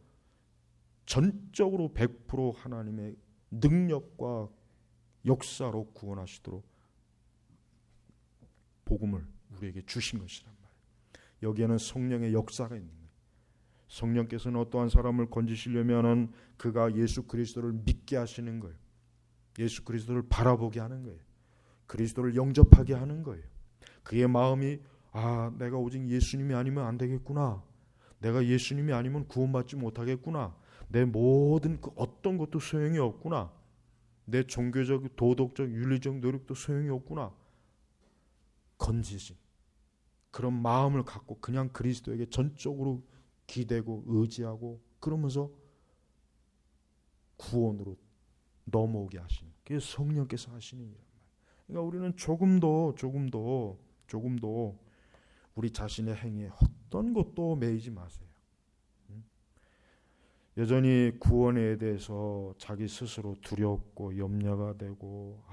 전적으로 100% 하나님의 능력과 역사로 구원하시도록 복음을 우리에게 주신 것이란 말이에요. 여기에는 성령의 역사가 있는 거예요. 성령께서는 어떠한 사람을 건지시려면 그가 예수 그리스도를 믿게 하시는 거예요. 예수 그리스도를 바라보게 하는 거예요. 그리스도를 영접하게 하는 거예요. 그의 마음이 내가 오직 예수님이 아니면 안 되겠구나. 내가 예수님이 아니면 구원받지 못하겠구나. 내 모든 그 어떤 것도 소용이 없구나. 내 종교적, 도덕적, 윤리적 노력도 소용이 없구나. 건지신 그런 마음을 갖고 그냥 그리스도에게 전적으로 기대고 의지하고 그러면서 구원으로 넘어오게 하시는, 그게 성령께서 하시는 일이란 말이에요. 그러니까 우리는 조금도 우리 자신의 행위에 어떤 것도 매이지 마세요. 여전히 구원에 대해서 자기 스스로 두렵고 염려가 되고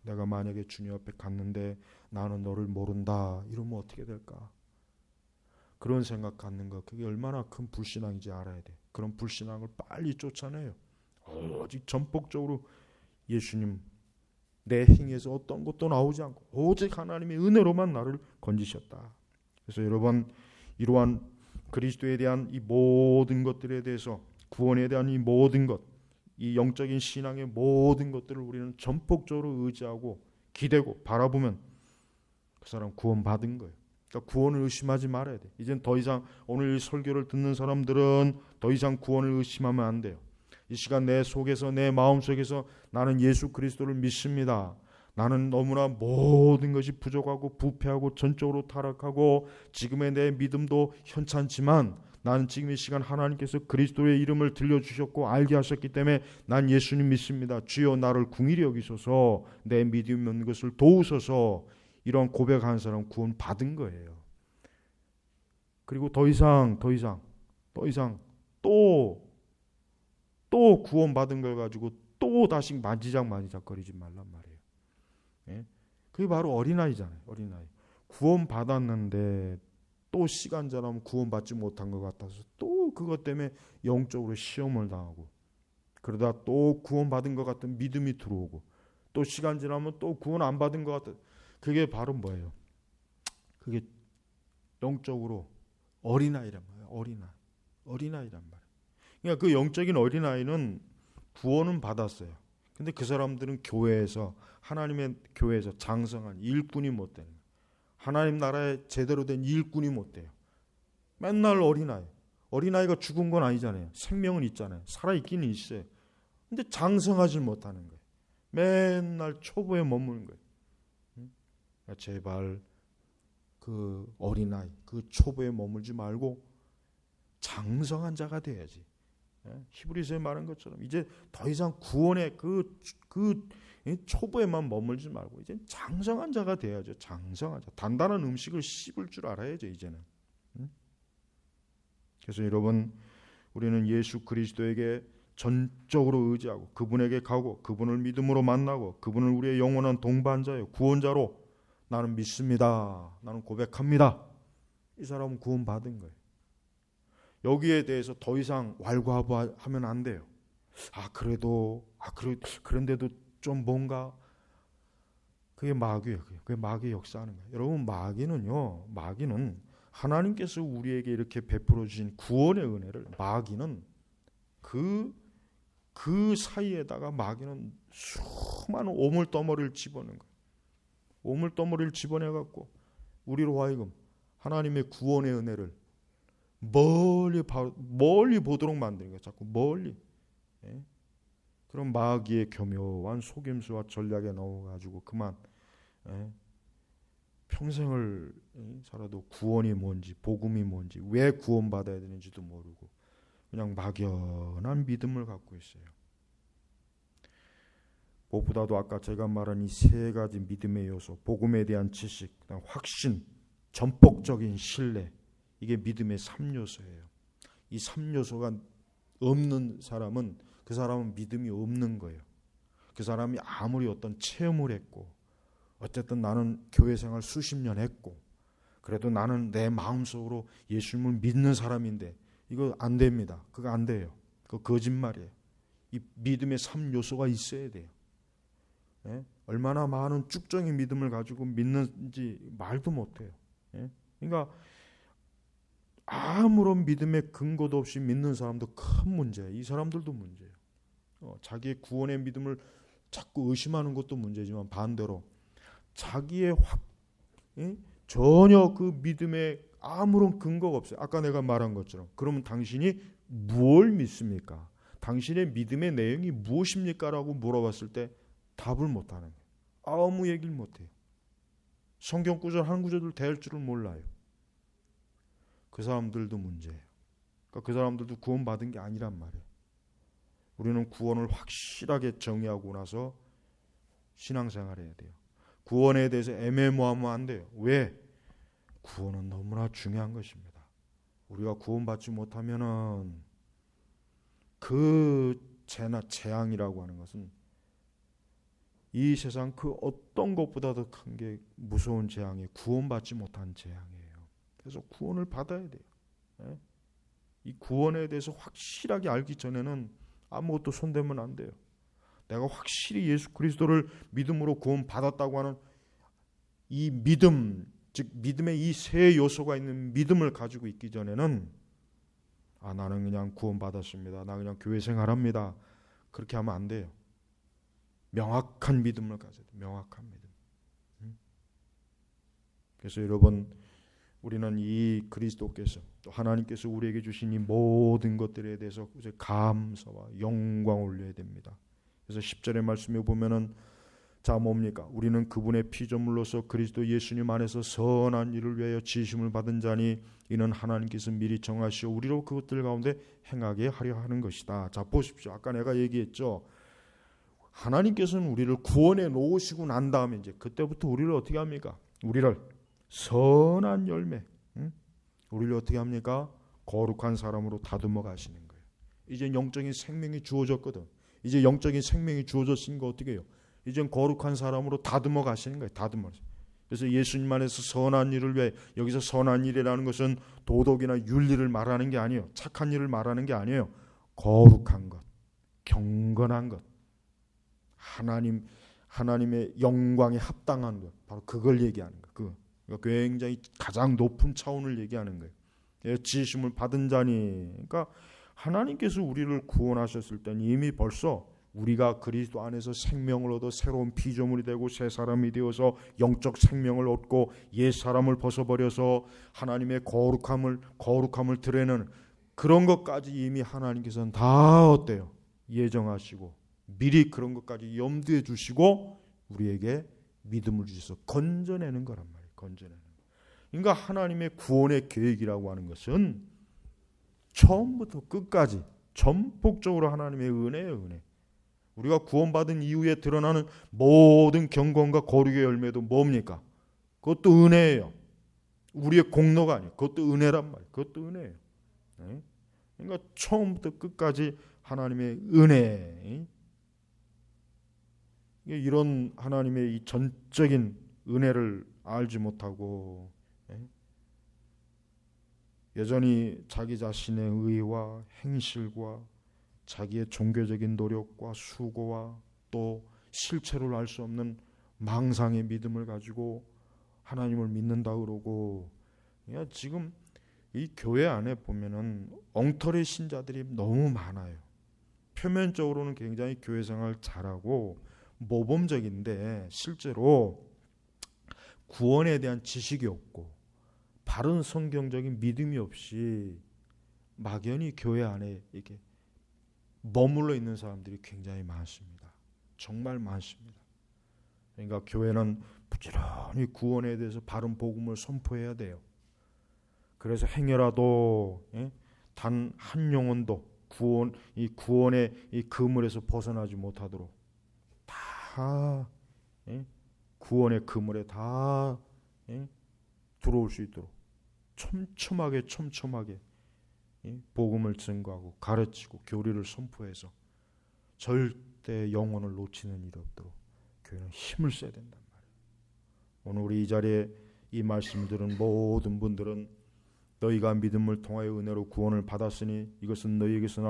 내가 만약에 주님 앞에 갔는데 나는 너를 모른다 이러면 어떻게 될까? 그런 생각 갖는 것, 그게 얼마나 큰 불신앙인지 알아야 돼. 그런 불신앙을 빨리 쫓아내요. 오직 전폭적으로 예수님, 내 행위에서 어떤 것도 나오지 않고 오직 하나님의 은혜로만 나를 건지셨다. 그래서 여러분, 이러한 그리스도에 대한 이 모든 것들에 대해서, 구원에 대한 이 모든 것, 이 영적인 신앙의 모든 것들을 우리는 전폭적으로 의지하고 기대고 바라보면 그 사람 구원받은 거예요. 그러니까 구원을 의심하지 말아야 돼. 이젠 더 이상 오늘 이 설교를 듣는 사람들은 더 이상 구원을 의심하면 안 돼요. 이 시간 내 속에서, 내 마음속에서 나는 예수 그리스도를 믿습니다. 나는 너무나 모든 것이 부족하고 부패하고 전적으로 타락하고 지금의 내 믿음도 현찮지만 나는 지금 이 시간 하나님께서 그리스도의 이름을 들려주셨고 알게 하셨기 때문에 난 예수님 믿습니다. 주여 나를 긍휼히 여기소서, 내 믿음 없는 것을 도우소서. 이런 고백하는 사람은 구원 받은 거예요. 그리고 더 이상 또 구원 받은 걸 가지고 또 다시 만지작거리지 말란 말이에요. 예? 그게 바로 어린아이잖아요. 어린아이. 구원 받았는데 또 시간 지나면 구원받지 못한 것 같아서 또 그것 때문에 영적으로 시험을 당하고, 그러다 또 구원받은 것 같은 믿음이 들어오고, 또 시간 지나면 또 구원 안 받은 것 같은, 그게 바로 뭐예요? 그게 영적으로 어린아이란 말이에요. 어린아이란 말이에요. 그러니까 그 영적인 어린아이는 구원은 받았어요. 근데 그 사람들은 교회에서, 하나님의 교회에서 장성한 일꾼이 못 되는 거예요. 하나님 나라에 제대로 된 일꾼이 못 돼요. 맨날 어린아이가 죽은 건 아니잖아요. 생명은 있잖아요. 살아있기는 있어요. 근데 장성하지 못하는 거예요. 맨날 초보에 머무는 거예요. 제발 그 어린아이, 그 초보에 머물지 말고 장성한 자가 돼야지. 히브리서에 말한 것처럼 이제 더 이상 구원의 그 초보에만 머물지 말고 이제 장성한 자가 돼야죠. 장성한 자. 단단한 음식을 씹을 줄 알아야죠. 이제는. 그래서 여러분, 우리는 예수 그리스도에게 전적으로 의지하고 그분에게 가고 그분을 믿음으로 만나고 그분을 우리의 영원한 동반자요, 구원자로 나는 믿습니다. 나는 고백합니다. 이 사람은 구원받은 거예요. 여기에 대해서 더 이상 왈가왈부하면 안 돼요. 그런데도 좀 뭔가 그게 마귀예요. 그게 마귀의 역사하는 거예요. 여러분, 마귀는 하나님께서 우리에게 이렇게 베풀어 주신 구원의 은혜를 마귀는 그 사이에다가 마귀는 수많은 오물더머리를 집어넣는 거예요. 오물더머리를 집어내 갖고 우리로 하여금 하나님의 구원의 은혜를 멀리 보도록 만드는 거예요. 자꾸 멀리. 예? 그런 마귀의 교묘한 속임수와 전략에 넣어가지고 그만 평생을 살아도 구원이 뭔지, 복음이 뭔지, 왜 구원받아야 되는지도 모르고 그냥 막연한 믿음을 갖고 있어요. 무엇보다도 아까 제가 말한 이 세 가지 믿음의 요소, 복음에 대한 지식, 확신, 전폭적인 신뢰, 이게 믿음의 3요소예요. 이 3요소가 없는 사람은 그 사람은 믿음이 없는 거예요. 그 사람이 아무리 어떤 체험을 했고 어쨌든 나는 교회 생활 수십 년 했고 그래도 나는 내 마음속으로 예수님을 믿는 사람인데 이거 안 됩니다. 그거 안 돼요. 그거 거짓말이에요. 이 믿음의 3요소가 있어야 돼요. 예? 얼마나 많은 쭉정이 믿음을 가지고 믿는지 말도 못해요. 예? 그러니까 아무런 믿음의 근거도 없이 믿는 사람도 큰 문제예요. 이 사람들도 문제예요. 자기의 구원의 믿음을 자꾸 의심하는 것도 문제지만 반대로 자기의 전혀 그 믿음에 아무런 근거가 없어요. 아까 내가 말한 것처럼. 그러면 당신이 무엇을 믿습니까? 당신의 믿음의 내용이 무엇입니까? 라고 물어봤을 때 답을 못하는 거예요. 아무 얘기를 못해요. 성경 구절 한 구절을 대할 줄을 몰라요. 그 사람들도 문제예요. 그러니까 그 사람들도 구원받은 게 아니란 말이에요. 우리는 구원을 확실하게 정의하고 나서 신앙생활해야 돼요. 구원에 대해서 애매모호하면 안 돼요. 왜? 구원은 너무나 중요한 것입니다. 우리가 구원받지 못하면은 그 죄나 재앙이라고 하는 것은 이 세상 그 어떤 것보다도 큰 게 무서운 재앙이 구원받지 못한 재앙이에요. 그래서 구원을 받아야 돼요. 이 구원에 대해서 확실하게 알기 전에는 아무것도 손대면 안 돼요. 내가 확실히 예수 그리스도를 믿음으로 구원받았다고 하는 이 믿음, 즉 믿음의 이 세 요소가 있는 믿음을 가지고 있기 전에는 나는 그냥 구원받았습니다. 나 그냥 교회 생활합니다. 그렇게 하면 안 돼요. 명확한 믿음을 가져야 돼요. 명확한 믿음. 그래서 여러분, 우리는 이 그리스도께서 또 하나님께서 우리에게 주신 이 모든 것들에 대해서 감사와 영광을 올려야 됩니다. 그래서 10절의 말씀에 보면은 자 뭡니까? 우리는 그분의 피조물로서 그리스도 예수님 안에서 선한 일을 위하여 지으심을 받은 자니 이는 하나님께서 미리 정하시어 우리로 그것들 가운데 행하게 하려 하는 것이다. 자 보십시오. 아까 내가 얘기했죠. 하나님께서는 우리를 구원해 놓으시고 난 다음에 이제 그때부터 우리를 어떻게 합니까? 우리를 선한 열매, 우리를 어떻게 합니까? 거룩한 사람으로 다듬어 가시는 거예요. 이제 영적인 생명이 주어졌거든. 이제 영적인 생명이 주어졌으니까 어떻게 해요? 이제 거룩한 사람으로 다듬어 가시는 거예요. 다듬어. 그래서 예수님 안에서 선한 일을 위해, 여기서 선한 일이라는 것은 도덕이나 윤리를 말하는 게 아니에요. 착한 일을 말하는 게 아니에요. 거룩한 것, 경건한 것, 하나님의 영광에 합당한 것, 바로 그걸 얘기하는 거예요. 그러니까 굉장히 가장 높은 차원을 얘기하는 거예요. 지으심을 받은 자니, 그러니까 하나님께서 우리를 구원하셨을 때는 이미 벌써 우리가 그리스도 안에서 생명을 얻어 새로운 피조물이 되고 새 사람이 되어서 영적 생명을 얻고 옛 사람을 벗어버려서 하나님의 거룩함을 드러내는 그런 것까지 이미 하나님께서는 다 어때요? 예정하시고 미리 그런 것까지 염두에 두시고 우리에게 믿음을 주셔서 건져내는 거란 말이에요. 건져내는 거. 그러니까 하나님의 구원의 계획이라고 하는 것은 처음부터 끝까지 전폭적으로 하나님의 은혜예요. 은혜. 우리가 구원받은 이후에 드러나는 모든 경건과 거룩의 열매도 뭡니까? 그것도 은혜예요. 우리의 공로가 아니에요. 그것도 은혜란 말이에요. 그것도 은혜예요. 네? 그러니까 처음부터 끝까지 하나님의 은혜. 이런 하나님의 이 전적인 은혜를 알지 못하고 여전히 자기 자신의 의와 행실과 자기의 종교적인 노력과 수고와 또 실체로 알 수 없는 망상의 믿음을 가지고 하나님을 믿는다 그러고, 지금 이 교회 안에 보면은 엉터리 신자들이 너무 많아요. 표면적으로는 굉장히 교회 생활 잘하고 모범적인데 실제로 구원에 대한 지식이 없고 바른 성경적인 믿음이 없이 막연히 교회 안에 이렇게 머물러 있는 사람들이 굉장히 많습니다. 정말 많습니다. 그러니까 교회는 부지런히 구원에 대해서 바른 복음을 선포해야 돼요. 그래서 행여라도 단 한 영혼도 이 구원의 이 그물에서 벗어나지 못하도록 다 구원의 그물에 다 들어올 수 있도록 촘촘하게 복음을 증거하고 가르치고 교리를 선포해서 절대 영혼을 놓치는 일이 없도록 교회는 힘을 써야 된단 말이에요. 오늘 우리 이 자리에 이 말씀을 들은 모든 분들은 너희가 믿음을 통하여 은혜로 구원을 받았으니 이것은 너희에게서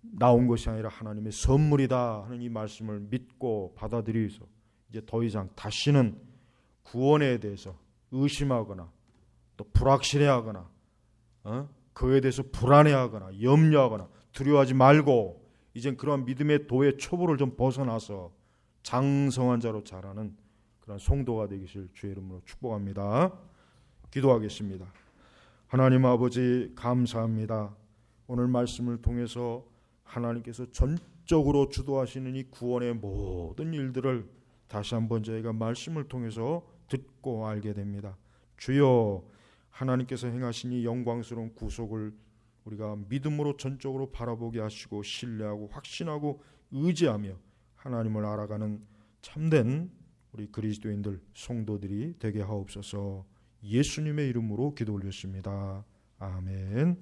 나온 것이 아니라 하나님의 선물이다 하는 이 말씀을 믿고 받아들이서 이제 더 이상 다시는 구원에 대해서 의심하거나 또 불확실해하거나 그에 대해서 불안해하거나 염려하거나 두려워하지 말고 이젠 그런 믿음의 도의 초보를 좀 벗어나서 장성한 자로 자라는 그런 성도가 되기를 주의 이름으로 축복합니다. 기도하겠습니다. 하나님 아버지 감사합니다. 오늘 말씀을 통해서 하나님께서 전적으로 주도하시는 이 구원의 모든 일들을 다시 한번 저희가 말씀을 통해서 듣고 알게 됩니다. 주여, 하나님께서 행하신 이 영광스러운 구속을 우리가 믿음으로 전적으로 바라보게 하시고 신뢰하고 확신하고 의지하며 하나님을 알아가는 참된 우리 그리스도인들 성도들이 되게 하옵소서. 예수님의 이름으로 기도 올렸습니다. 아멘.